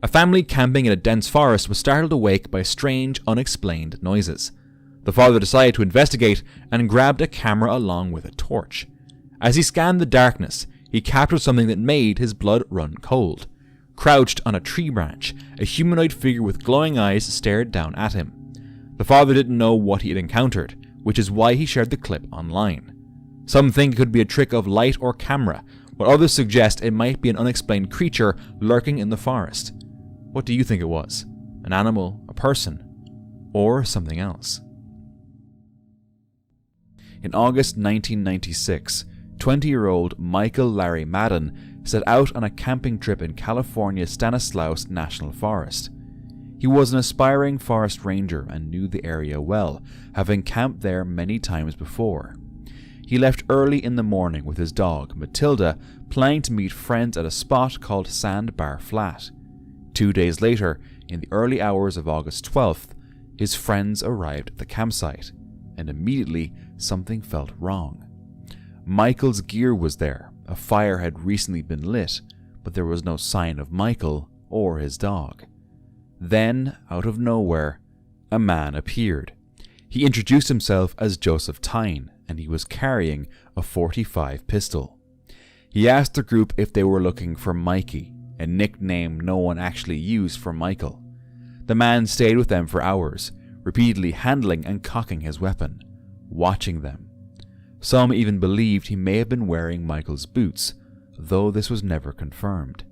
A family camping in a dense forest was startled awake by strange, unexplained noises. The father decided to investigate and grabbed a camera along with a torch. As he scanned the darkness, he captured something that made his blood run cold. Crouched on a tree branch, a humanoid figure with glowing eyes stared down at him. The father didn't know what he had encountered, which is why he shared the clip online. Some think it could be a trick of light or camera, while others suggest it might be an unexplained creature lurking in the forest. What do you think it was? An animal, a person, or something else? In August 1996, 20-year-old Michael Larry Madden set out on a camping trip in California's Stanislaus National Forest. He was an aspiring forest ranger and knew the area well, having camped there many times before. He left early in the morning with his dog, Matilda, planning to meet friends at a spot called Sandbar Flat. 2 days later, in the early hours of August 12th, his friends arrived at the campsite, and immediately something felt wrong. Michael's gear was there, a fire had recently been lit, but there was no sign of Michael or his dog. Then, out of nowhere, a man appeared. He introduced himself as Joseph Tyne, and he was carrying a .45 pistol. He asked the group if they were looking for Mikey, a nickname no one actually used for Michael. The man stayed with them for hours, repeatedly handling and cocking his weapon, watching them. Some even believed he may have been wearing Michael's boots, though this was never confirmed.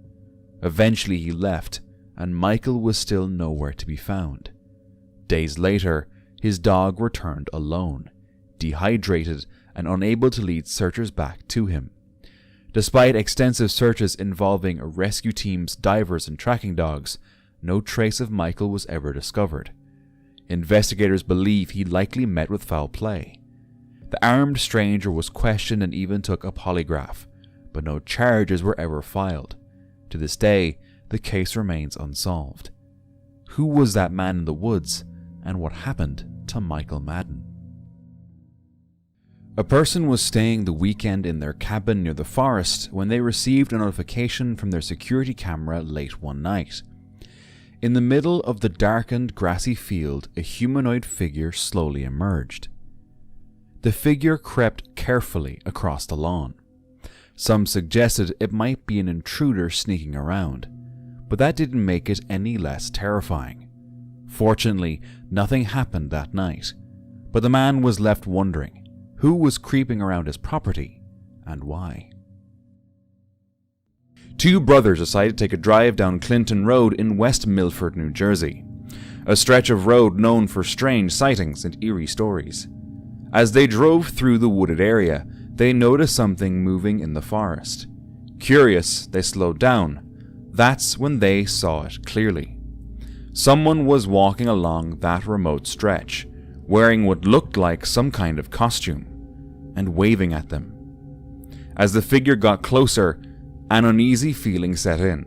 Eventually he left, and Michael was still nowhere to be found. Days later, his dog returned alone, dehydrated and unable to lead searchers back to him. Despite extensive searches involving rescue teams, divers and tracking dogs, no trace of Michael was ever discovered. Investigators believe he likely met with foul play. The armed stranger was questioned and even took a polygraph, but no charges were ever filed. To this day, the case remains unsolved. Who was that man in the woods, and what happened to Michael Madden? A person was staying the weekend in their cabin near the forest when they received a notification from their security camera late one night. In the middle of the darkened grassy field, a humanoid figure slowly emerged. The figure crept carefully across the lawn. Some suggested it might be an intruder sneaking around, but that didn't make it any less terrifying. Fortunately, nothing happened that night, but the man was left wondering who was creeping around his property and why. Two brothers decided to take a drive down Clinton Road in West Milford, New Jersey, a stretch of road known for strange sightings and eerie stories. As they drove through the wooded area, they noticed something moving in the forest. Curious, they slowed down. That's when they saw it clearly. Someone was walking along that remote stretch, wearing what looked like some kind of costume, and waving at them. As the figure got closer, an uneasy feeling set in.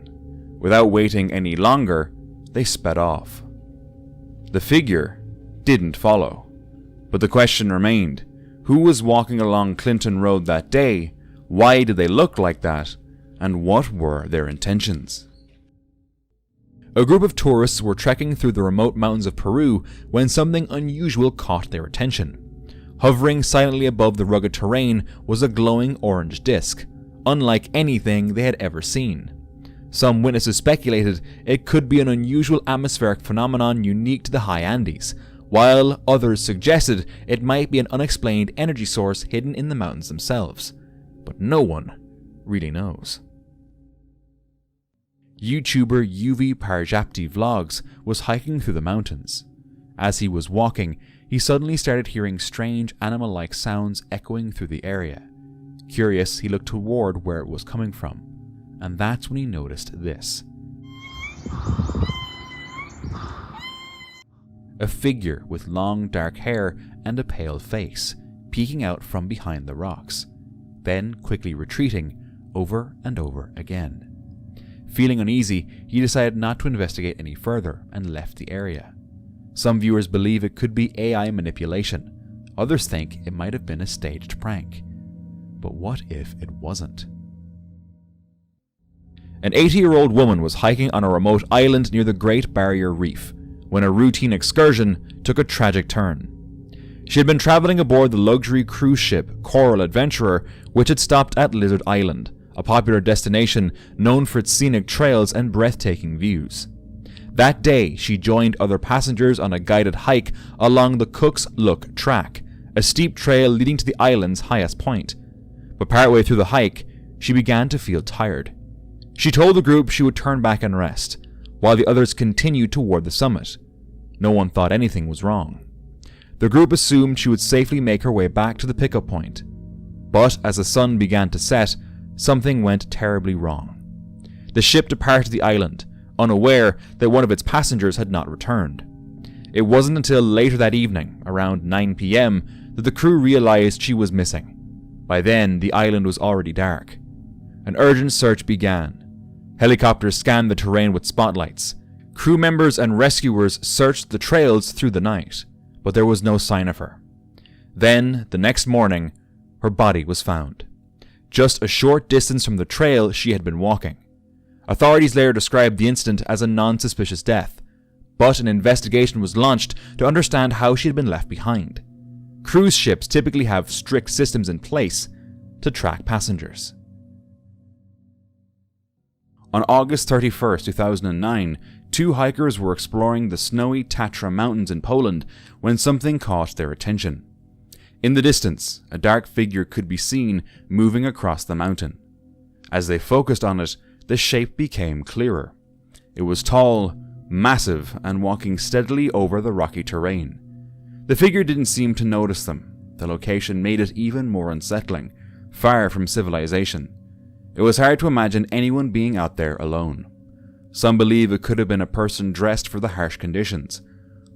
Without waiting any longer, they sped off. The figure didn't follow, but the question remained: who was walking along Clinton Road that day, why did they look like that, and what were their intentions? A group of tourists were trekking through the remote mountains of Peru when something unusual caught their attention. Hovering silently above the rugged terrain was a glowing orange disc, unlike anything they had ever seen. Some witnesses speculated it could be an unusual atmospheric phenomenon unique to the high Andes, while others suggested it might be an unexplained energy source hidden in the mountains themselves. But no one really knows. YouTuber UV Parjapti Vlogs was hiking through the mountains. As he was walking, he suddenly started hearing strange animal-like sounds echoing through the area. Curious, he looked toward where it was coming from, and that's when he noticed this. A figure with long dark hair and a pale face, peeking out from behind the rocks, then quickly retreating over and over again. Feeling uneasy, he decided not to investigate any further and left the area. Some viewers believe it could be AI manipulation. Others think it might have been a staged prank. But what if it wasn't? An 80-year-old woman was hiking on a remote island near the Great Barrier Reef when a routine excursion took a tragic turn. She had been traveling aboard the luxury cruise ship Coral Adventurer, which had stopped at Lizard Island, a popular destination known for its scenic trails and breathtaking views. That day, she joined other passengers on a guided hike along the Cook's Look track, a steep trail leading to the island's highest point. But partway through the hike, she began to feel tired. She told the group she would turn back and rest, while the others continued toward the summit. No one thought anything was wrong. The group assumed she would safely make her way back to the pickup point. But as the sun began to set, something went terribly wrong. The ship departed the island, unaware that one of its passengers had not returned. It wasn't until later that evening, around 9 p.m., that the crew realized she was missing. By then, the island was already dark. An urgent search began. Helicopters scanned the terrain with spotlights. Crew members and rescuers searched the trails through the night, but there was no sign of her. Then, the next morning, her body was found, just a short distance from the trail she had been walking. Authorities later described the incident as a non-suspicious death, but an investigation was launched to understand how she had been left behind. Cruise ships typically have strict systems in place to track passengers. On August 31, 2009, two hikers were exploring the snowy Tatra Mountains in Poland when something caught their attention. In the distance, a dark figure could be seen moving across the mountain. As they focused on it, the shape became clearer. It was tall, massive, and walking steadily over the rocky terrain. The figure didn't seem to notice them. The location made it even more unsettling, far from civilization. It was hard to imagine anyone being out there alone. Some believe it could have been a person dressed for the harsh conditions.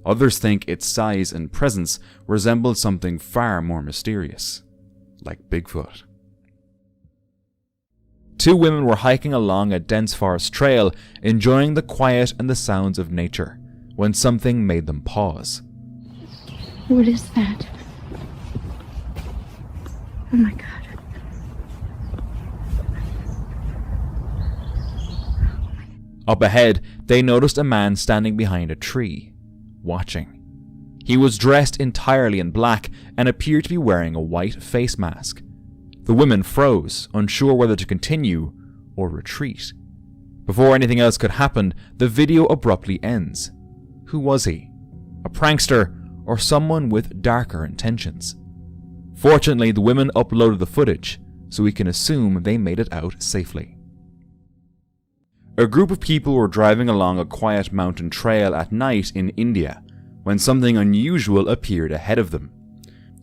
Others think its size and presence resembled something far more mysterious, like Bigfoot. Two women were hiking along a dense forest trail, enjoying the quiet and the sounds of nature, when something made them pause. What is that? Oh my God. Up ahead, they noticed a man standing behind a tree, watching. He was dressed entirely in black and appeared to be wearing a white face mask. The women froze, unsure whether to continue or retreat. Before anything else could happen, the video abruptly ends. Who was he? A prankster or someone with darker intentions? Fortunately, the women uploaded the footage, so we can assume they made it out safely. A group of people were driving along a quiet mountain trail at night in India when something unusual appeared ahead of them.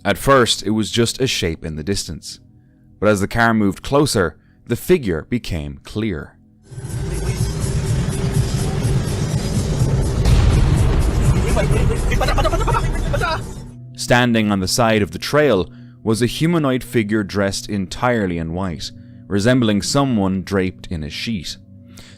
At first, it was just a shape in the distance, but as the car moved closer, the figure became clear. Standing on the side of the trail was a humanoid figure dressed entirely in white, resembling someone draped in a sheet.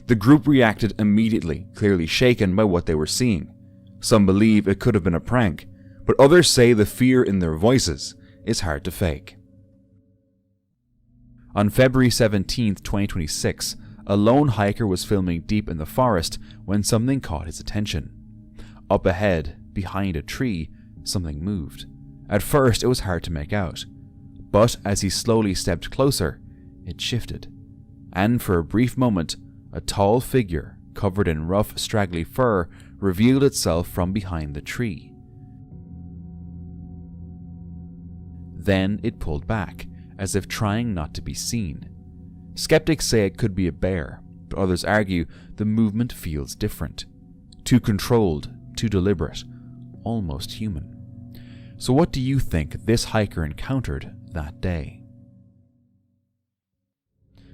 The group reacted immediately, clearly shaken by what they were seeing. Some believe it could have been a prank, but others say the fear in their voices is hard to fake. On February 17, 2026, a lone hiker was filming deep in the forest when something caught his attention. Up ahead, behind a tree, something moved. At first, it was hard to make out, but as he slowly stepped closer, it shifted, and for a brief moment, a tall figure, covered in rough, straggly fur, revealed itself from behind the tree. Then it pulled back, as if trying not to be seen. Skeptics say it could be a bear, but others argue the movement feels different. Too controlled, too deliberate, almost human. So what do you think this hiker encountered that day?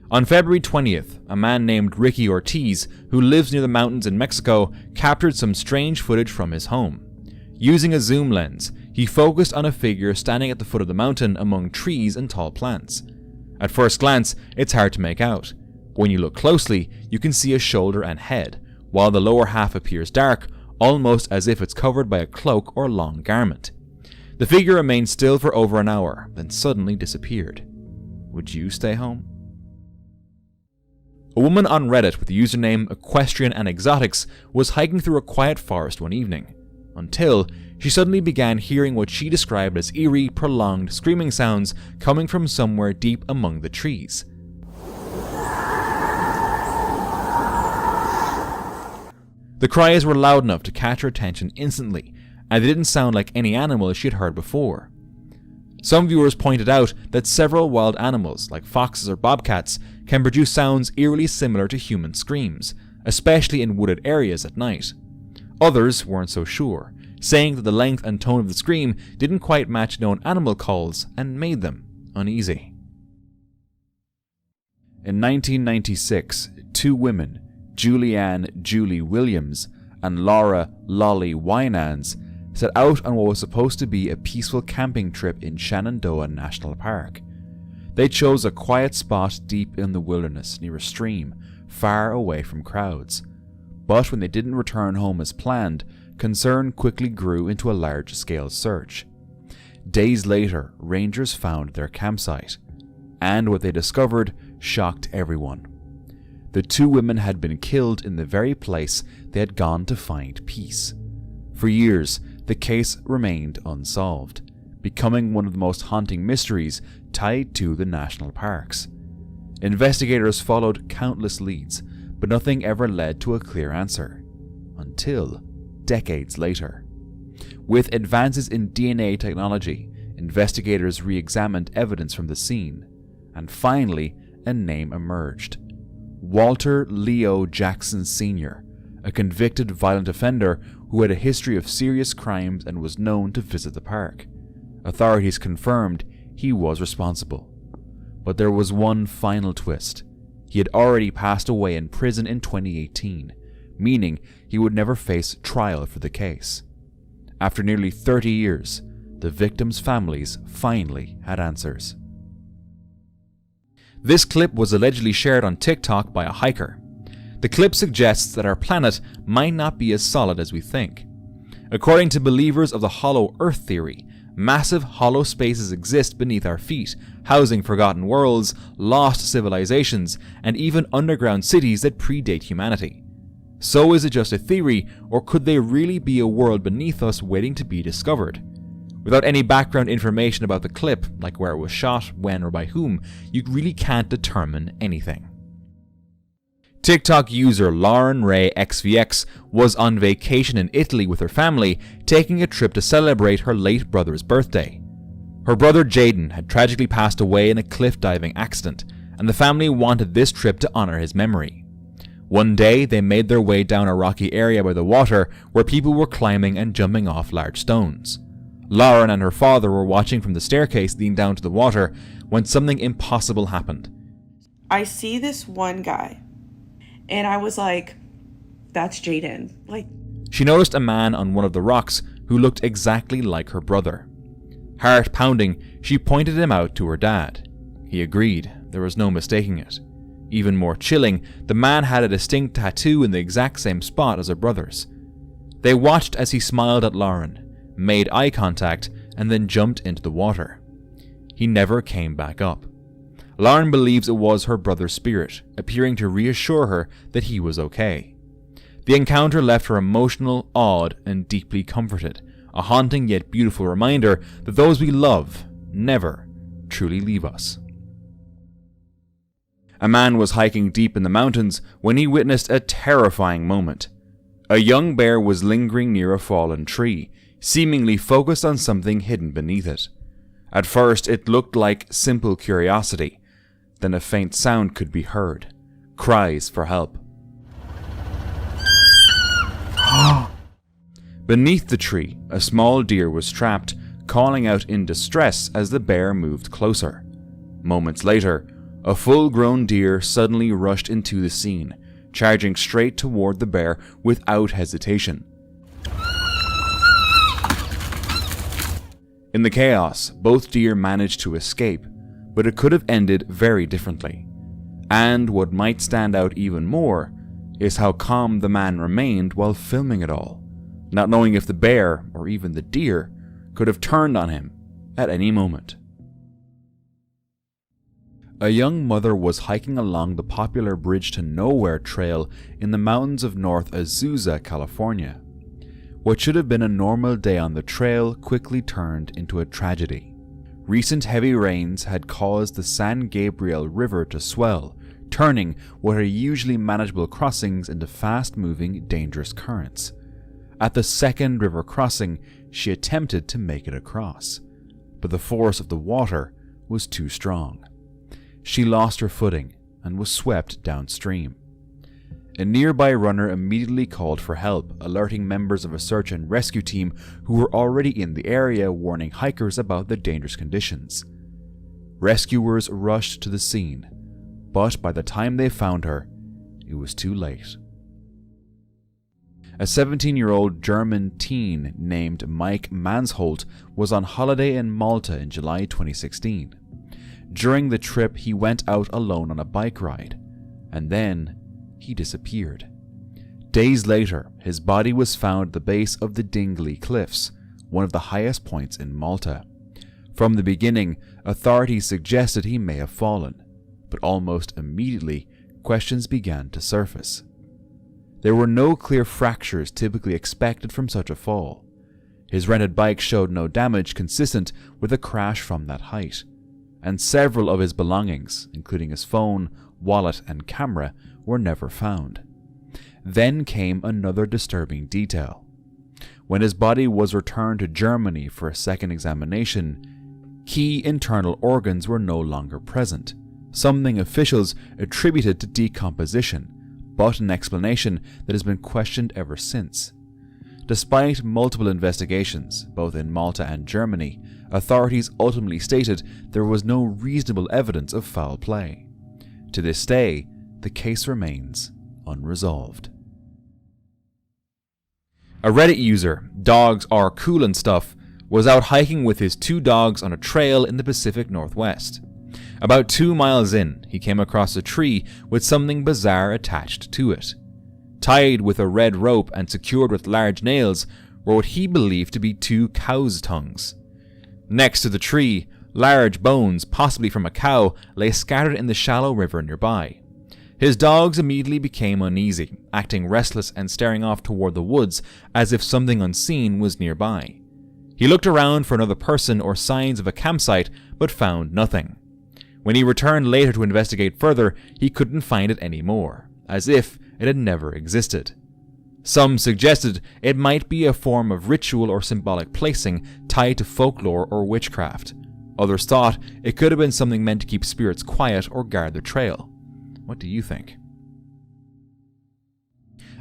On February 20th, a man named Ricky Ortiz, who lives near the mountains in Mexico, captured some strange footage from his home. Using a zoom lens, he focused on a figure standing at the foot of the mountain among trees and tall plants. At first glance, it's hard to make out. When you look closely, you can see a shoulder and head, while the lower half appears dark, almost as if it's covered by a cloak or long garment. The figure remained still for over an hour, then suddenly disappeared. Would you stay home? A woman on Reddit with the username Equestrian and Exotics was hiking through a quiet forest one evening, until she suddenly began hearing what she described as eerie, prolonged screaming sounds coming from somewhere deep among the trees. The cries were loud enough to catch her attention instantly, and they didn't sound like any animal she had heard before. Some viewers pointed out that several wild animals, like foxes or bobcats, can produce sounds eerily similar to human screams, especially in wooded areas at night. Others weren't so sure, saying that the length and tone of the scream didn't quite match known animal calls and made them uneasy. In 1996, two women, Julianne Julie Williams and Laura Lolly Winans, set out on what was supposed to be a peaceful camping trip in Shenandoah National Park. They chose a quiet spot deep in the wilderness near a stream, far away from crowds. But when they didn't return home as planned, concern quickly grew into a large-scale search. Days later, rangers found their campsite, and what they discovered shocked everyone. The two women had been killed in the very place they had gone to find peace. For years, the case remained unsolved, becoming one of the most haunting mysteries tied to the national parks. Investigators followed countless leads, but nothing ever led to a clear answer, until decades later. With advances in DNA technology, investigators re-examined evidence from the scene, and finally a name emerged. Walter Leo Jackson Sr., a convicted violent offender who had a history of serious crimes and was known to visit the park. Authorities confirmed he was responsible. But there was one final twist. He had already passed away in prison in 2018, meaning he would never face trial for the case. After nearly 30 years, the victims' families finally had answers. This clip was allegedly shared on TikTok by a hiker. The clip suggests that our planet might not be as solid as we think. According to believers of the hollow Earth theory, massive hollow spaces exist beneath our feet, housing forgotten worlds, lost civilizations, and even underground cities that predate humanity. So is it just a theory, or could they really be a world beneath us waiting to be discovered? Without any background information about the clip, like where it was shot, when, or by whom, you really can't determine anything. TikTok user Lauren Ray XVX was on vacation in Italy with her family, taking a trip to celebrate her late brother's birthday. Her brother Jaden had tragically passed away in a cliff diving accident, and the family wanted this trip to honor his memory. One day, they made their way down a rocky area by the water where people were climbing and jumping off large stones. Lauren and her father were watching from the staircase leading down to the water when something impossible happened. I see this one guy, and I was like, that's Jaden. She noticed a man on one of the rocks who looked exactly like her brother. Heart pounding, she pointed him out to her dad. He agreed, there was no mistaking it. Even more chilling, the man had a distinct tattoo in the exact same spot as her brother's. They watched as he smiled at Lauren, made eye contact, and then jumped into the water. He never came back up. Lauren believes it was her brother's spirit, appearing to reassure her that he was okay. The encounter left her emotional, awed, and deeply comforted, a haunting yet beautiful reminder that those we love never truly leave us. A man was hiking deep in the mountains when he witnessed a terrifying moment. A young bear was lingering near a fallen tree, seemingly focused on something hidden beneath it. At first, it looked like simple curiosity. Then a faint sound could be heard. Cries for help. Beneath the tree, a small deer was trapped, calling out in distress as the bear moved closer. Moments later, a full-grown deer suddenly rushed into the scene, charging straight toward the bear without hesitation. In the chaos, both deer managed to escape, but it could have ended very differently. And what might stand out even more is how calm the man remained while filming it all, not knowing if the bear, or even the deer, could have turned on him at any moment. A young mother was hiking along the popular Bridge to Nowhere trail in the mountains of North Azusa, California. What should have been a normal day on the trail quickly turned into a tragedy. Recent heavy rains had caused the San Gabriel River to swell, turning what are usually manageable crossings into fast-moving, dangerous currents. At the second river crossing, she attempted to make it across, but the force of the water was too strong. She lost her footing and was swept downstream. A nearby runner immediately called for help, alerting members of a search and rescue team who were already in the area, warning hikers about the dangerous conditions. Rescuers rushed to the scene, but by the time they found her, it was too late. A 17-year-old German teen named Mike Mansholt was on holiday in Malta in July 2016. During the trip, he went out alone on a bike ride, and then he disappeared. Days later, his body was found at the base of the Dingley Cliffs, one of the highest points in Malta. From the beginning, authorities suggested he may have fallen, but almost immediately, questions began to surface. There were no clear fractures typically expected from such a fall. His rented bike showed no damage consistent with a crash from that height, and several of his belongings, including his phone, wallet, and camera, were never found. Then came another disturbing detail. When his body was returned to Germany for a second examination, key internal organs were no longer present, something officials attributed to decomposition, but an explanation that has been questioned ever since. Despite multiple investigations, both in Malta and Germany, authorities ultimately stated there was no reasonable evidence of foul play. To this day, the case remains unresolved. A Reddit user, Dogs Are Cool and Stuff, was out hiking with his 2 dogs on a trail in the Pacific Northwest. About 2 miles in, he came across a tree with something bizarre attached to it. Tied with a red rope and secured with large nails were what he believed to be 2 cows' tongues. Next to the tree, large bones, possibly from a cow, lay scattered in the shallow river nearby. His dogs immediately became uneasy, acting restless and staring off toward the woods as if something unseen was nearby. He looked around for another person or signs of a campsite, but found nothing. When he returned later to investigate further, he couldn't find it anymore, as if it had never existed. Some suggested it might be a form of ritual or symbolic placing tied to folklore or witchcraft. Others thought it could have been something meant to keep spirits quiet or guard the trail. What do you think?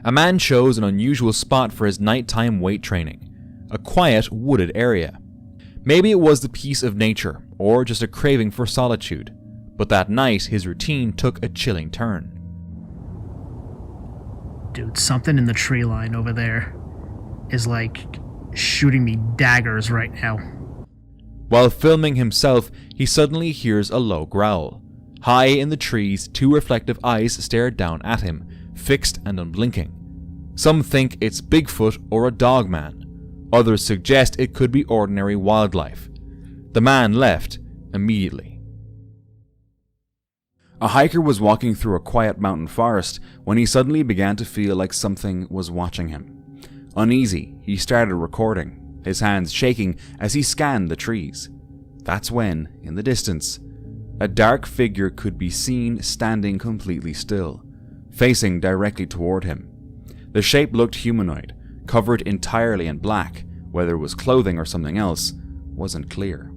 A man chose an unusual spot for his nighttime weight training, a quiet, wooded area. Maybe it was the peace of nature, or just a craving for solitude, but that night his routine took a chilling turn. Dude, something in the tree line over there is like shooting me daggers right now. While filming himself, he suddenly hears a low growl. High in the trees, 2 reflective eyes stare down at him, fixed and unblinking. Some think it's Bigfoot or a dogman. Others suggest it could be ordinary wildlife. The man left immediately. A hiker was walking through a quiet mountain forest when he suddenly began to feel like something was watching him. Uneasy, he started recording, his hands shaking as he scanned the trees. That's when, in the distance, a dark figure could be seen standing completely still, facing directly toward him. The shape looked humanoid, covered entirely in black. Whether it was clothing or something else wasn't clear.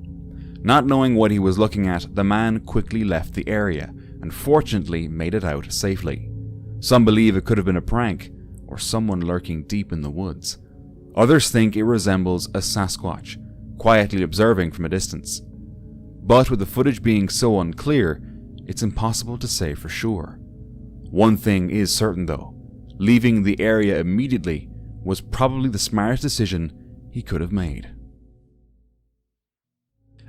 Not knowing what he was looking at, the man quickly left the area and fortunately made it out safely. Some believe it could have been a prank or someone lurking deep in the woods. Others think it resembles a Sasquatch, quietly observing from a distance. But with the footage being so unclear, it's impossible to say for sure. One thing is certain though, leaving the area immediately was probably the smartest decision he could have made.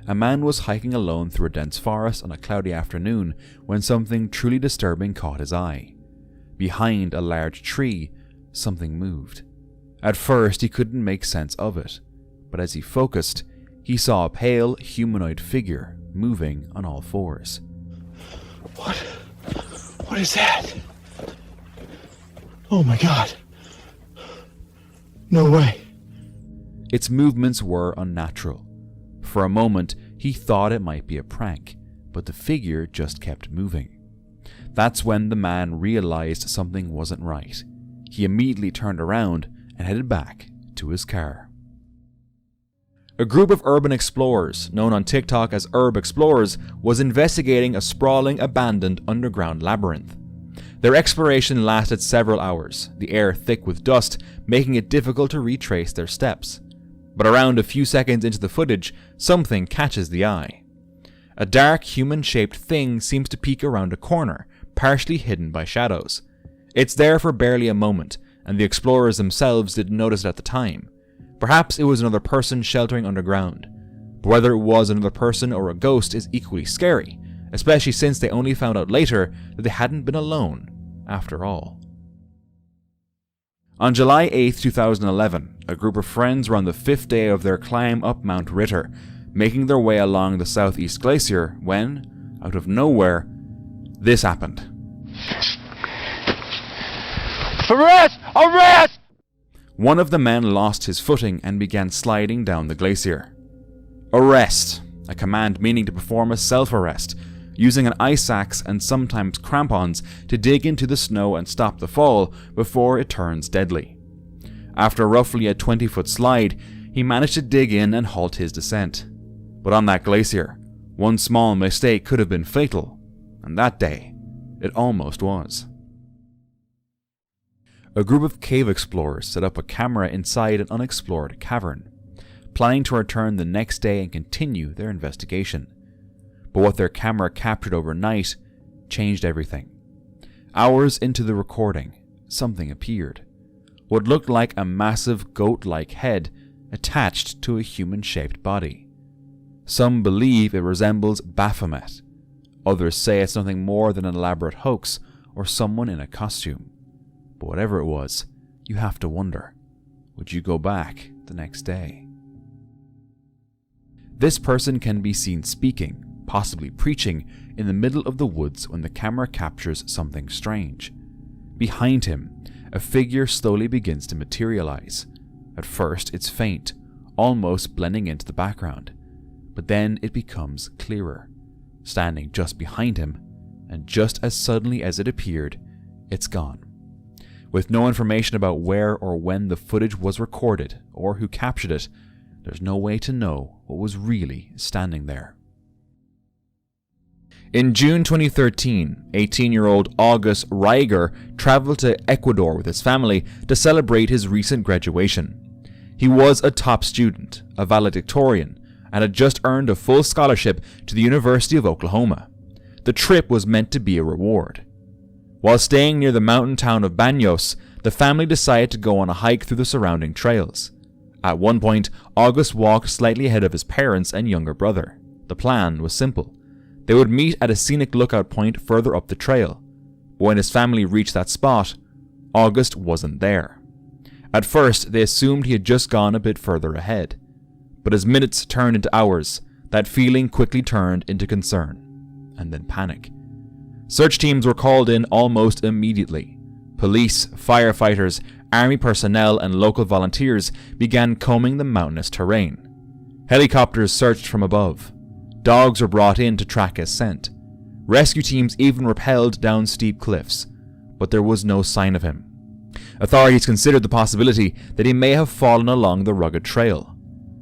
A man was hiking alone through a dense forest on a cloudy afternoon when something truly disturbing caught his eye. Behind a large tree, something moved. At first, he couldn't make sense of it, but as he focused, he saw a pale, humanoid figure moving on all fours. What is that? Oh my God. No way. Its movements were unnatural. For a moment, he thought it might be a prank, but the figure just kept moving. That's when the man realized something wasn't right. He immediately turned around and headed back to his car. A group of urban explorers, known on TikTok as Urb Explorers, was investigating a sprawling, abandoned underground labyrinth. Their exploration lasted several hours, the air thick with dust, making it difficult to retrace their steps. But around a few seconds into the footage, something catches the eye. A dark, human-shaped thing seems to peek around a corner, partially hidden by shadows. It's there for barely a moment, and the explorers themselves didn't notice it at the time. Perhaps it was another person sheltering underground. But whether it was another person or a ghost is equally scary, especially since they only found out later that they hadn't been alone, after all. On July 8, 2011, a group of friends were on the 5th day of their climb up Mount Ritter, making their way along the southeast glacier when, out of nowhere, this happened. Arrest! Arrest! One of the men lost his footing and began sliding down the glacier. Arrest, a command meaning to perform a self-arrest, using an ice axe and sometimes crampons to dig into the snow and stop the fall before it turns deadly. After roughly a 20-foot slide, he managed to dig in and halt his descent. But on that glacier, one small mistake could have been fatal, and that day, it almost was. A group of cave explorers set up a camera inside an unexplored cavern, planning to return the next day and continue their investigation. But what their camera captured overnight changed everything. Hours into the recording, something appeared. What looked like a massive goat-like head attached to a human-shaped body. Some believe it resembles Baphomet. Others say it's nothing more than an elaborate hoax or someone in a costume. But whatever it was, you have to wonder, would you go back the next day? This person can be seen speaking, possibly preaching, in the middle of the woods when the camera captures something strange. Behind him, a figure slowly begins to materialize. At first, it's faint, almost blending into the background, but then it becomes clearer. Standing just behind him, and just as suddenly as it appeared, it's gone. With no information about where or when the footage was recorded or who captured it, there's no way to know what was really standing there. In June 2013, 18-year-old August Reiger traveled to Ecuador with his family to celebrate his recent graduation. He was a top student, a valedictorian, and had just earned a full scholarship to the University of Oklahoma. The trip was meant to be a reward. While staying near the mountain town of Baños, the family decided to go on a hike through the surrounding trails. At one point, August walked slightly ahead of his parents and younger brother. The plan was simple. They would meet at a scenic lookout point further up the trail. But when his family reached that spot, August wasn't there. At first, they assumed he had just gone a bit further ahead. But as minutes turned into hours, that feeling quickly turned into concern, and then panic. Search teams were called in almost immediately. Police, firefighters, army personnel, and local volunteers began combing the mountainous terrain. Helicopters searched from above. Dogs were brought in to track his scent. Rescue teams even rappelled down steep cliffs, but there was no sign of him. Authorities considered the possibility that he may have fallen along the rugged trail.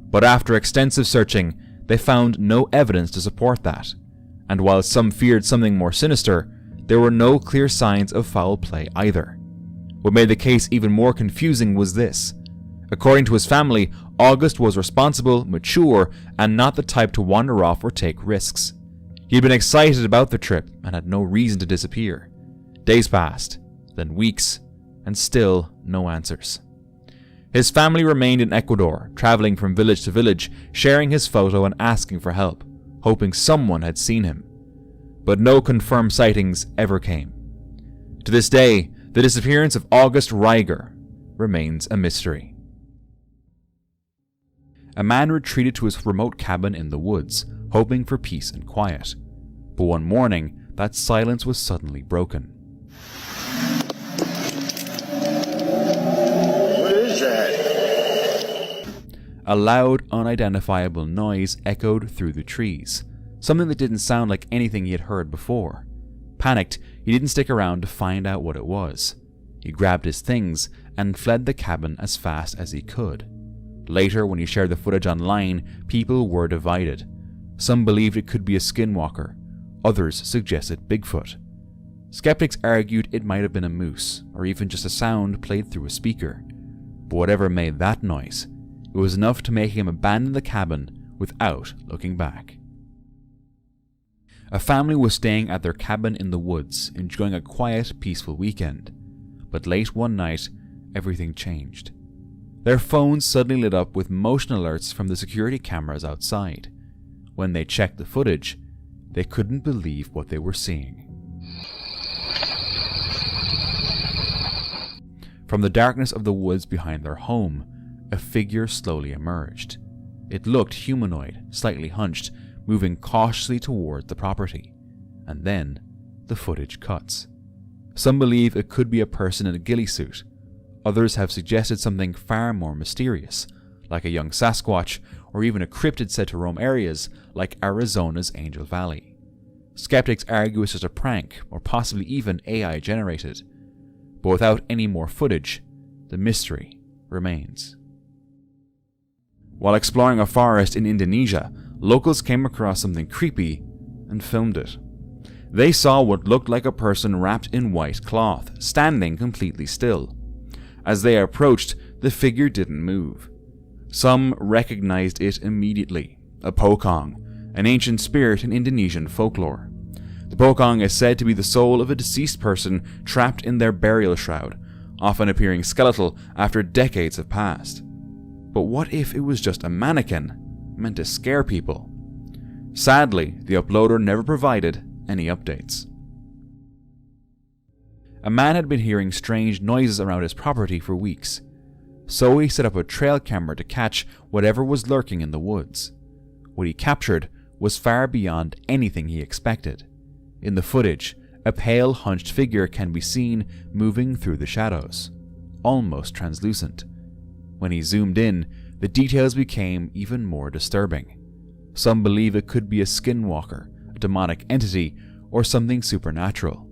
But after extensive searching, they found no evidence to support that. And while some feared something more sinister, there were no clear signs of foul play either. What made the case even more confusing was this. According to his family, August was responsible, mature, and not the type to wander off or take risks. He had been excited about the trip and had no reason to disappear. Days passed, then weeks, and still no answers. His family remained in Ecuador, traveling from village to village, sharing his photo and asking for help, hoping someone had seen him. But no confirmed sightings ever came. To this day, the disappearance of August Reiger remains a mystery. A man retreated to his remote cabin in the woods, hoping for peace and quiet. But one morning, that silence was suddenly broken. What is that? A loud, unidentifiable noise echoed through the trees, something that didn't sound like anything he had heard before. Panicked, he didn't stick around to find out what it was. He grabbed his things and fled the cabin as fast as he could. Later, when he shared the footage online, people were divided. Some believed it could be a skinwalker. Others suggested Bigfoot. Skeptics argued it might have been a moose, or even just a sound played through a speaker. But whatever made that noise, it was enough to make him abandon the cabin without looking back. A family was staying at their cabin in the woods, enjoying a quiet, peaceful weekend. But late one night, everything changed. Their phones suddenly lit up with motion alerts from the security cameras outside. When they checked the footage, they couldn't believe what they were seeing. From the darkness of the woods behind their home, a figure slowly emerged. It looked humanoid, slightly hunched, moving cautiously towards the property. And then, the footage cuts. Some believe it could be a person in a ghillie suit. Others have suggested something far more mysterious, like a young Sasquatch, or even a cryptid said to roam areas like Arizona's Angel Valley. Skeptics argue it's just a prank, or possibly even AI generated. But without any more footage, the mystery remains. While exploring a forest in Indonesia, locals came across something creepy and filmed it. They saw what looked like a person wrapped in white cloth, standing completely still. As they approached, the figure didn't move. Some recognized it immediately, a pocong, an ancient spirit in Indonesian folklore. The pocong is said to be the soul of a deceased person trapped in their burial shroud, often appearing skeletal after decades have passed. But what if it was just a mannequin, meant to scare people? Sadly, the uploader never provided any updates. A man had been hearing strange noises around his property for weeks, so he set up a trail camera to catch whatever was lurking in the woods. What he captured was far beyond anything he expected. In the footage, a pale, hunched figure can be seen moving through the shadows, almost translucent. When he zoomed in, the details became even more disturbing. Some believe it could be a skinwalker, a demonic entity, or something supernatural,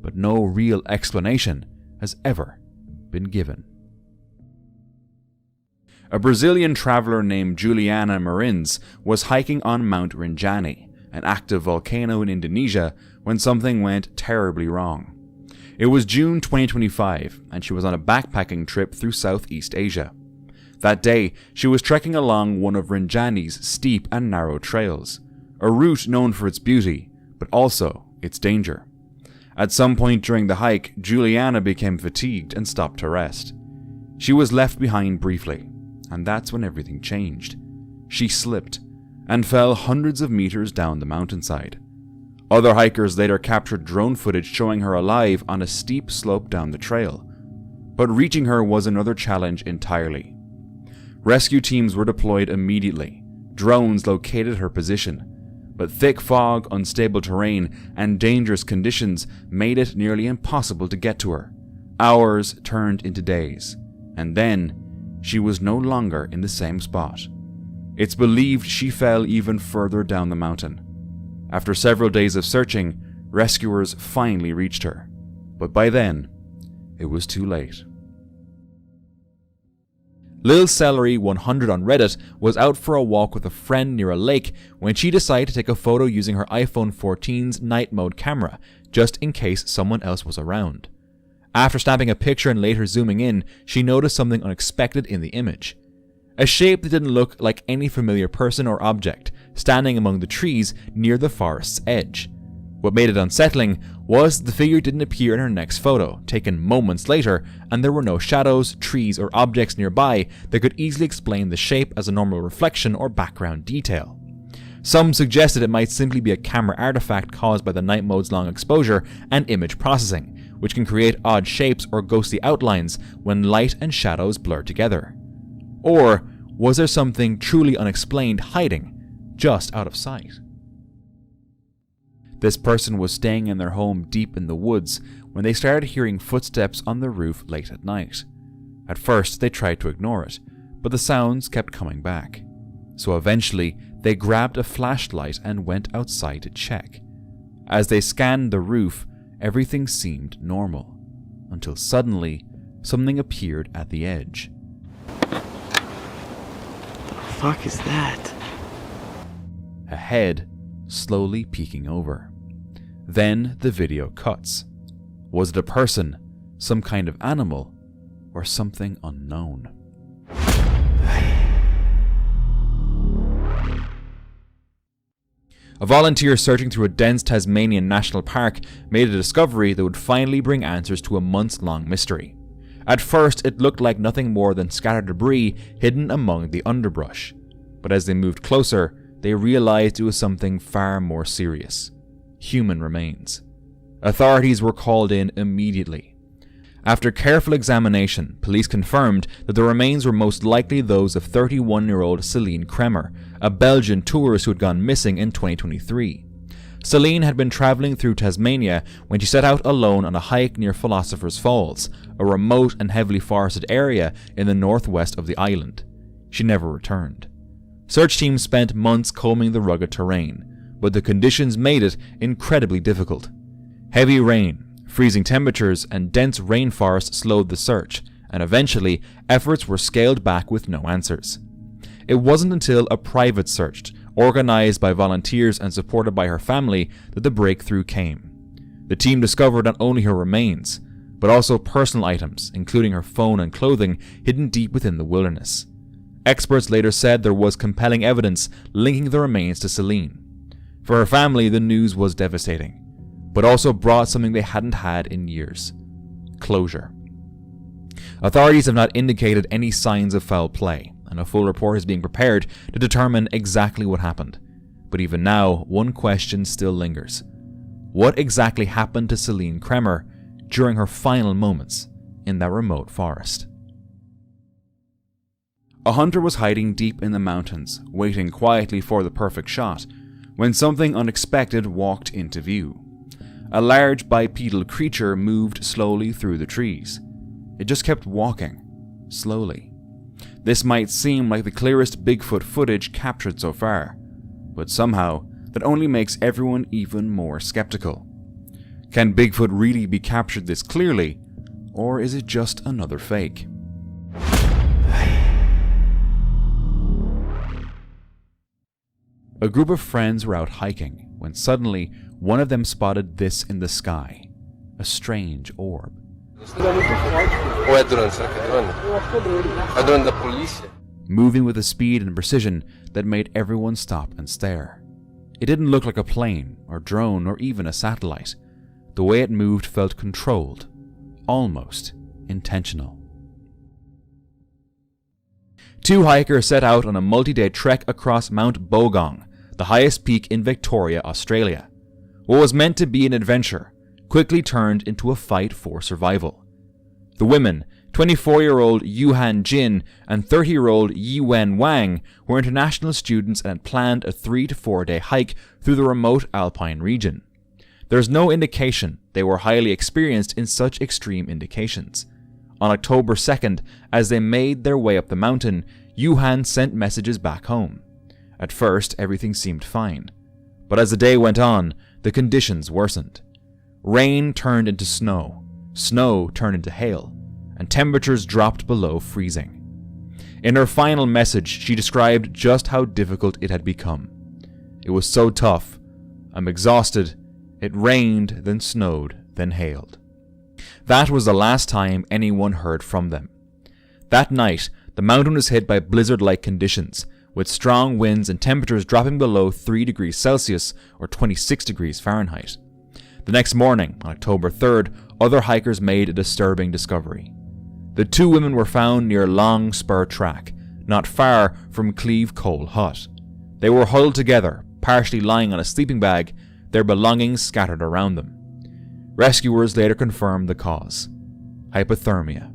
but no real explanation has ever been given. A Brazilian traveler named Juliana Marins was hiking on Mount Rinjani, an active volcano in Indonesia, when something went terribly wrong. It was June 2025, and she was on a backpacking trip through Southeast Asia. That day, she was trekking along one of Rinjani's steep and narrow trails, a route known for its beauty, but also its danger. At some point during the hike, Juliana became fatigued and stopped to rest. She was left behind briefly, and that's when everything changed. She slipped and fell hundreds of meters down the mountainside. Other hikers later captured drone footage showing her alive on a steep slope down the trail. But reaching her was another challenge entirely. Rescue teams were deployed immediately. Drones located her position, but thick fog, unstable terrain, and dangerous conditions made it nearly impossible to get to her. Hours turned into days, and then she was no longer in the same spot. It's believed she fell even further down the mountain. After several days of searching, rescuers finally reached her, but by then, it was too late. Lil Celery 100 on Reddit was out for a walk with a friend near a lake when she decided to take a photo using her iPhone 14's night mode camera, just in case someone else was around. After snapping a picture and later zooming in, she noticed something unexpected in the image. A shape that didn't look like any familiar person or object, standing among the trees near the forest's edge. What made it unsettling was the figure didn't appear in her next photo, taken moments later, and there were no shadows, trees, or objects nearby that could easily explain the shape as a normal reflection or background detail. Some suggested it might simply be a camera artifact caused by the night mode's long exposure and image processing, which can create odd shapes or ghostly outlines when light and shadows blur together. Or was there something truly unexplained hiding just out of sight? This person was staying in their home deep in the woods when they started hearing footsteps on the roof late at night. At first, they tried to ignore it, but the sounds kept coming back. So eventually, they grabbed a flashlight and went outside to check. As they scanned the roof, everything seemed normal, until suddenly, something appeared at the edge. What the fuck is that? A head slowly peeking over. Then the video cuts. Was it a person, some kind of animal, or something unknown? A volunteer searching through a dense Tasmanian national park made a discovery that would finally bring answers to a months-long mystery. At first, it looked like nothing more than scattered debris hidden among the underbrush, but as they moved closer, they realized it was something far more serious: human remains. Authorities were called in immediately. After careful examination, police confirmed that the remains were most likely those of 31-year-old Celine Kremer, a Belgian tourist who had gone missing in 2023. Celine had been travelling through Tasmania when she set out alone on a hike near Philosopher's Falls, a remote and heavily forested area in the northwest of the island. She never returned. Search teams spent months combing the rugged terrain, but the conditions made it incredibly difficult. Heavy rain, freezing temperatures, and dense rainforest slowed the search, and eventually efforts were scaled back with no answers. It wasn't until a private search, organized by volunteers and supported by her family, that the breakthrough came. The team discovered not only her remains, but also personal items, including her phone and clothing, hidden deep within the wilderness. Experts later said there was compelling evidence linking the remains to Celine. For her family, the news was devastating, but also brought something they hadn't had in years: closure. Authorities have not indicated any signs of foul play, and a full report is being prepared to determine exactly what happened. But even now, one question still lingers. What exactly happened to Celine Kremer during her final moments in that remote forest? A hunter was hiding deep in the mountains, waiting quietly for the perfect shot, when something unexpected walked into view. A large bipedal creature moved slowly through the trees. It just kept walking, slowly. This might seem like the clearest Bigfoot footage captured so far, but somehow that only makes everyone even more skeptical. Can Bigfoot really be captured this clearly, or is it just another fake? A group of friends were out hiking when suddenly one of them spotted this in the sky: a strange orb. Moving with a speed and precision that made everyone stop and stare. It didn't look like a plane or drone or even a satellite. The way it moved felt controlled, almost intentional. Two hikers set out on a multi-day trek across Mount Bogong, the highest peak in Victoria, Australia. What was meant to be an adventure quickly turned into a fight for survival. The women, 24-year-old Yuhan Jin and 30-year-old Yiwen Wang, were international students and had planned a 3 to 4 day hike through the remote alpine region. There's no indication they were highly experienced in such extreme indications. On October 2nd, as they made their way up the mountain, Yuhan sent messages back home. At first, everything seemed fine, but as the day went on, the conditions worsened. Rain turned into snow, snow turned into hail, and temperatures dropped below freezing. In her final message, she described just how difficult it had become. It was so tough. I'm exhausted. It rained, then snowed, then hailed. That was the last time anyone heard from them. That night, the mountain was hit by blizzard-like conditions, with strong winds and temperatures dropping below 3 degrees Celsius or 26 degrees Fahrenheit. The next morning, on October 3rd, other hikers made a disturbing discovery. The two women were found near Long Spur Track, not far from Cleve Coal Hut. They were huddled together, partially lying on a sleeping bag, their belongings scattered around them. Rescuers later confirmed the cause: hypothermia.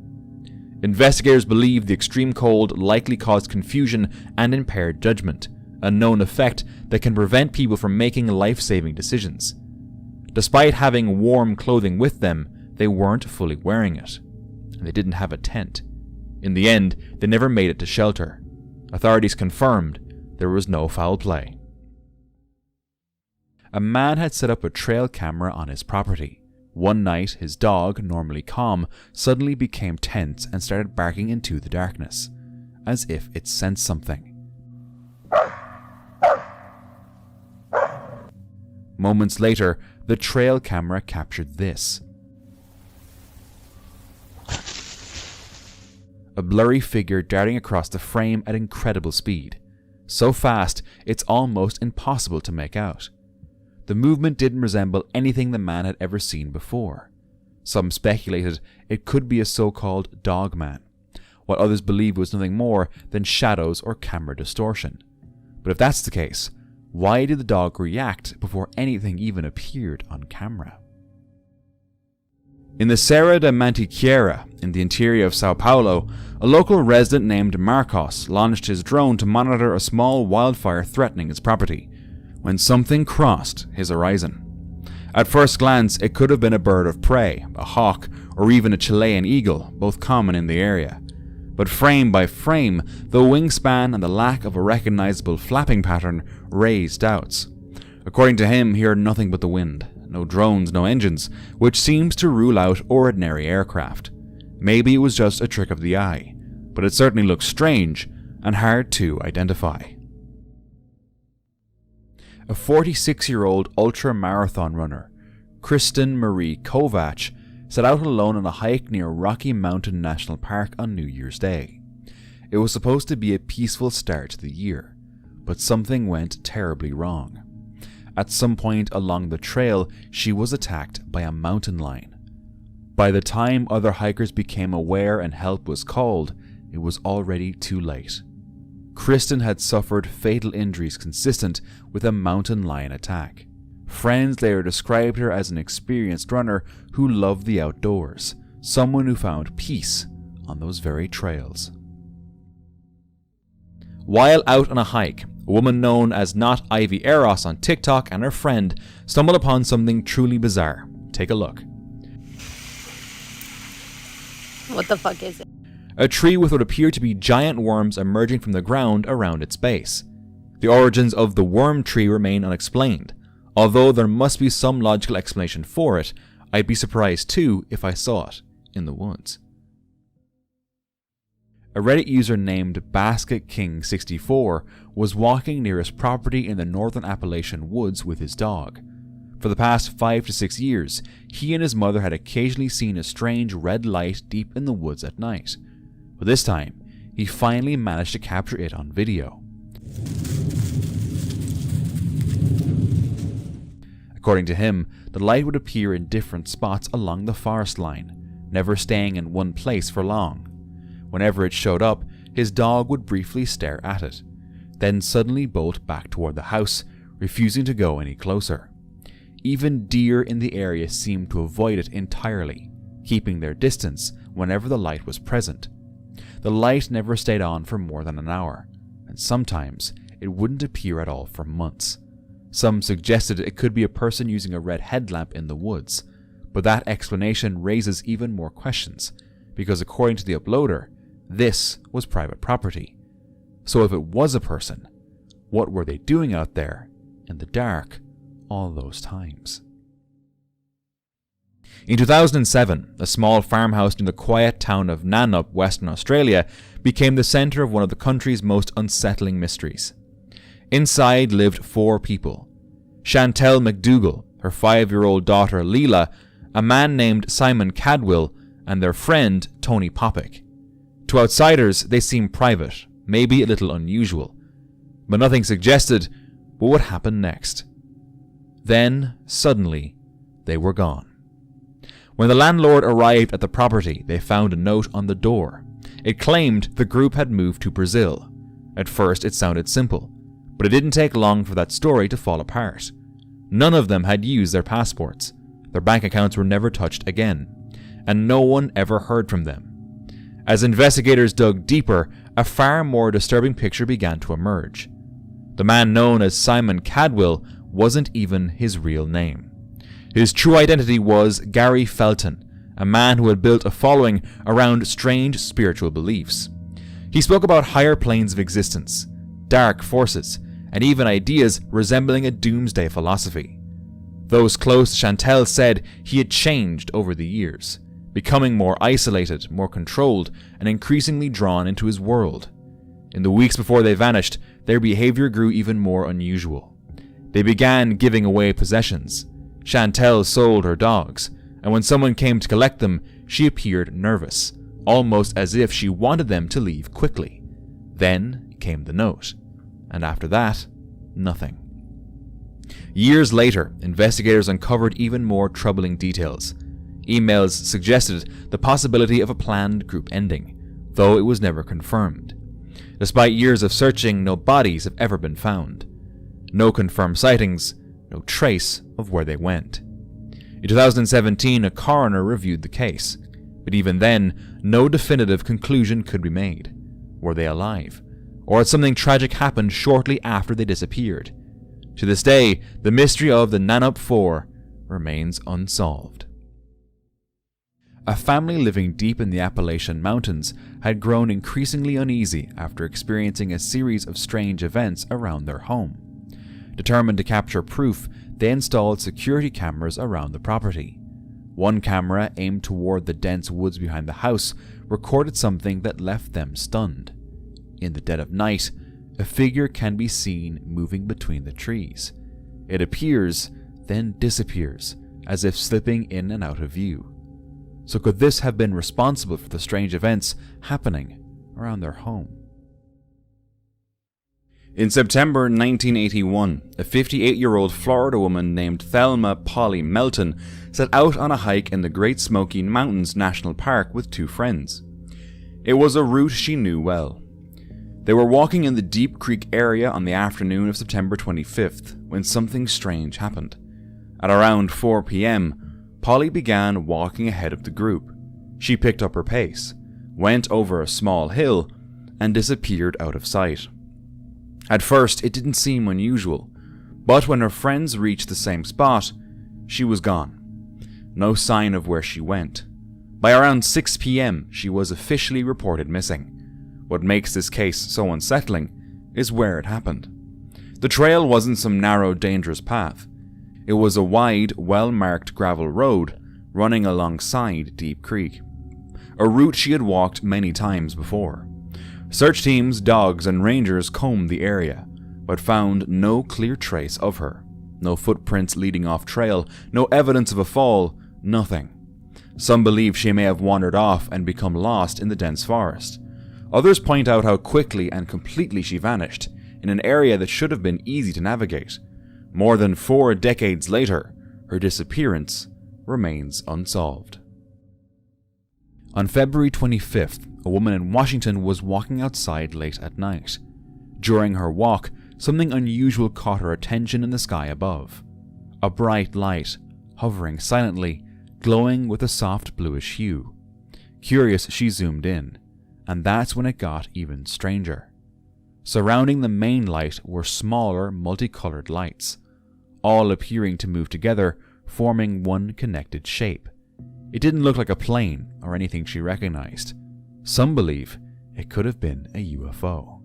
Investigators believe the extreme cold likely caused confusion and impaired judgment, a known effect that can prevent people from making life-saving decisions. Despite having warm clothing with them, they weren't fully wearing it. And they didn't have a tent. In the end, they never made it to shelter. Authorities confirmed there was no foul play. A man had set up a trail camera on his property. One night, his dog, normally calm, suddenly became tense and started barking into the darkness, as if it sensed something. Moments later, the trail camera captured this. A blurry figure darting across the frame at incredible speed. So fast, it's almost impossible to make out. The movement didn't resemble anything the man had ever seen before. Some speculated it could be a so-called dog man, while others believed it was nothing more than shadows or camera distortion. But if that's the case, why did the dog react before anything even appeared on camera? In the Serra da Mantiqueira, in the interior of Sao Paulo, a local resident named Marcos launched his drone to monitor a small wildfire threatening his property, when something crossed his horizon. At first glance, it could have been a bird of prey, a hawk, or even a Chilean eagle, both common in the area. But frame by frame, the wingspan and the lack of a recognizable flapping pattern raised doubts. According to him, he heard nothing but the wind. No drones, no engines, which seems to rule out ordinary aircraft. Maybe it was just a trick of the eye, but it certainly looks strange and hard to identify. A 46-year-old ultra-marathon runner, Kristen Marie Kovac, set out alone on a hike near Rocky Mountain National Park on New Year's Day. It was supposed to be a peaceful start to the year, but something went terribly wrong. At some point along the trail, she was attacked by a mountain lion. By the time other hikers became aware and help was called, it was already too late. Kristen had suffered fatal injuries consistent with a mountain lion attack. Friends later described her as an experienced runner who loved the outdoors, someone who found peace on those very trails. While out on a hike, a woman known as Not Ivy Eros on TikTok and her friend stumbled upon something truly bizarre. Take a look. What the fuck is it? A tree with what appeared to be giant worms emerging from the ground around its base. The origins of the worm tree remain unexplained. Although there must be some logical explanation for it, I'd be surprised too if I saw it in the woods. A Reddit user named BasketKing64 was walking near his property in the northern Appalachian woods with his dog. For the past 5 to 6 years, he and his mother had occasionally seen a strange red light deep in the woods at night. But this time, he finally managed to capture it on video. According to him, the light would appear in different spots along the forest line, never staying in one place for long. Whenever it showed up, his dog would briefly stare at it, then suddenly bolt back toward the house, refusing to go any closer. Even deer in the area seemed to avoid it entirely, keeping their distance whenever the light was present. The light never stayed on for more than an hour, and sometimes it wouldn't appear at all for months. Some suggested it could be a person using a red headlamp in the woods, but that explanation raises even more questions, because according to the uploader, this was private property. So if it was a person, what were they doing out there in the dark all those times? In 2007, a small farmhouse near the quiet town of Nannup, Western Australia, became the centre of one of the country's most unsettling mysteries. Inside lived 4 people: Chantel McDougall, her 5-year-old daughter Leela, a man named Simon Cadwell, and their friend Tony Popick. To outsiders, they seemed private, maybe a little unusual, but nothing suggested what would happen next. Then, suddenly, they were gone. When the landlord arrived at the property, they found a note on the door. It claimed the group had moved to Brazil. At first, it sounded simple, but it didn't take long for that story to fall apart. None of them had used their passports. Their bank accounts were never touched again, and no one ever heard from them. As investigators dug deeper, a far more disturbing picture began to emerge. The man known as Simon Cadwell wasn't even his real name. His true identity was Gary Felton, a man who had built a following around strange spiritual beliefs. He spoke about higher planes of existence, dark forces, and even ideas resembling a doomsday philosophy. Those close to Chantal said he had changed over the years, becoming more isolated, more controlled, and increasingly drawn into his world. In the weeks before they vanished, their behavior grew even more unusual. They began giving away possessions. Chantal sold her dogs, and when someone came to collect them, she appeared nervous, almost as if she wanted them to leave quickly. Then came the note, and after that, nothing. Years later, investigators uncovered even more troubling details. Emails suggested the possibility of a planned group ending, though it was never confirmed. Despite years of searching, no bodies have ever been found. No confirmed sightings, no trace of where they went. In 2017, a coroner reviewed the case, but even then, no definitive conclusion could be made. Were they alive? Or had something tragic happened shortly after they disappeared? To this day, the mystery of the Nanup 4 remains unsolved. A family living deep in the Appalachian Mountains had grown increasingly uneasy after experiencing a series of strange events around their home. Determined to capture proof, they installed security cameras around the property. One camera, aimed toward the dense woods behind the house, recorded something that left them stunned. In the dead of night, a figure can be seen moving between the trees. It appears, then disappears, as if slipping in and out of view. So could this have been responsible for the strange events happening around their home? In September 1981, a 58-year-old Florida woman named Thelma Polly Melton set out on a hike in the Great Smoky Mountains National Park with two friends. It was a route she knew well. They were walking in the Deep Creek area on the afternoon of September 25th when something strange happened. At around 4 p.m., Polly began walking ahead of the group. She picked up her pace, went over a small hill, and disappeared out of sight. At first, it didn't seem unusual, but when her friends reached the same spot, she was gone. No sign of where she went. By around 6 p.m., she was officially reported missing. What makes this case so unsettling is where it happened. The trail wasn't some narrow, dangerous path. It was a wide, well-marked gravel road running alongside Deep Creek, a route she had walked many times before. Search teams, dogs, and rangers combed the area, but found no clear trace of her. No footprints leading off trail, no evidence of a fall, nothing. Some believe she may have wandered off and become lost in the dense forest. Others point out how quickly and completely she vanished, in an area that should have been easy to navigate. More than 4 decades later, her disappearance remains unsolved. On February 25th, a woman in Washington was walking outside late at night. During her walk, something unusual caught her attention in the sky above. A bright light, hovering silently, glowing with a soft bluish hue. Curious, she zoomed in, and that's when it got even stranger. Surrounding the main light were smaller, multicolored lights, all appearing to move together, forming one connected shape. It didn't look like a plane or anything she recognized. Some believe it could have been a UFO.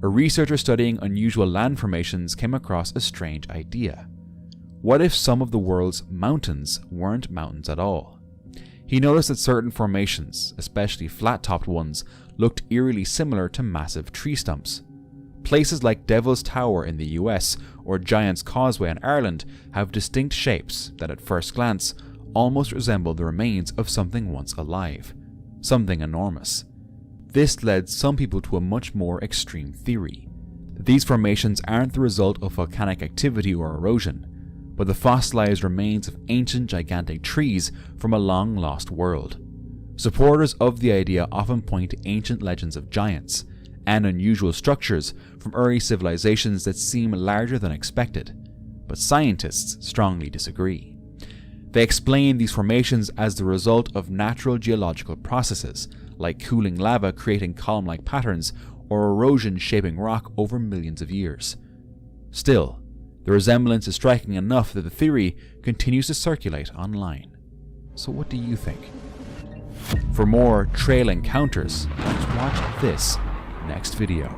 A researcher studying unusual land formations came across a strange idea. What if some of the world's mountains weren't mountains at all? He noticed that certain formations, especially flat-topped ones, looked eerily similar to massive tree stumps. Places like Devil's Tower in the US or Giant's Causeway in Ireland have distinct shapes that at first glance almost resemble the remains of something once alive, something enormous. This led some people to a much more extreme theory, that these formations aren't the result of volcanic activity or erosion, but the fossilized remains of ancient gigantic trees from a long-lost world. Supporters of the idea often point to ancient legends of giants and unusual structures from early civilizations that seem larger than expected, but scientists strongly disagree. They explain these formations as the result of natural geological processes, like cooling lava creating column-like patterns or erosion shaping rock over millions of years. Still, The resemblance is striking enough that the theory continues to circulate online. So what do you think? For more trail encounters, let's watch this next video.